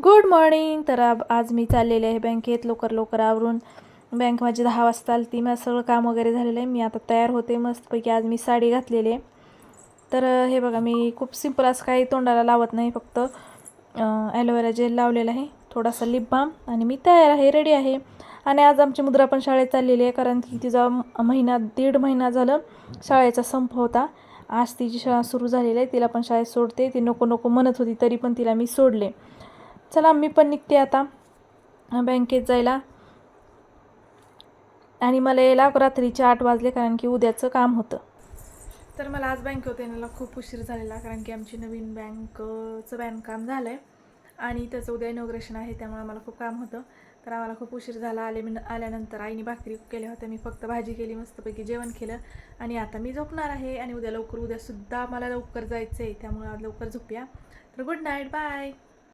Good morning. तर आज मी चाललेले आहे बँकेत. लवकर आवरून. बँक माझी 10 वाजता आली ती. माझं सगळं काम वगैरे झालेलं आहे. मी आता तयार होते मस्तपैकी. आज मी साडी घातलेली आहे. तर हे बघा, मी खूप सिम्पल असं काही तोंडाला लावत नाही, फक्त ॲलोवेरा जेल लावलेलं आहे, थोडासा लिप बाम, आणि मी तयार आहे, रेडी आहे. आणि आज आमची मुद्रा पण शाळेत चाललेली आहे, कारण की तिचा दीड महिना झालं शाळेचा संप होता. आज तिची शाळा सुरू झालेली आहे. तिला पण शाळेत सोडते. ती नको नको म्हणत होती, तरी पण तिला मी सोडले. चला, मी पण निघते आता बँकेत जायला. आणि मला यायला रात्रीचे 8 वाजले, कारण की उद्याचं काम होतं. तर मला आज बँकेत येण्याला खूप उशीर झालेला, कारण की आमची नवीन बँकचं काम झालं आहे आणि त्याचं उद्या इनॉग्रेशन आहे, त्यामुळे मला खूप काम होतं. तर आम्हाला खूप उशीर झाला. आल्यानंतर आईने भाकरी केल्या होत्या, मी फक्त भाजी केली, मस्तपैकी जेवण केलं आणि आता मी झोपणार आहे. आणि उद्यासुद्धा मला लवकर जायचं आहे, त्यामुळे आज लवकर झोपूया. तर गुड नाईट, बाय.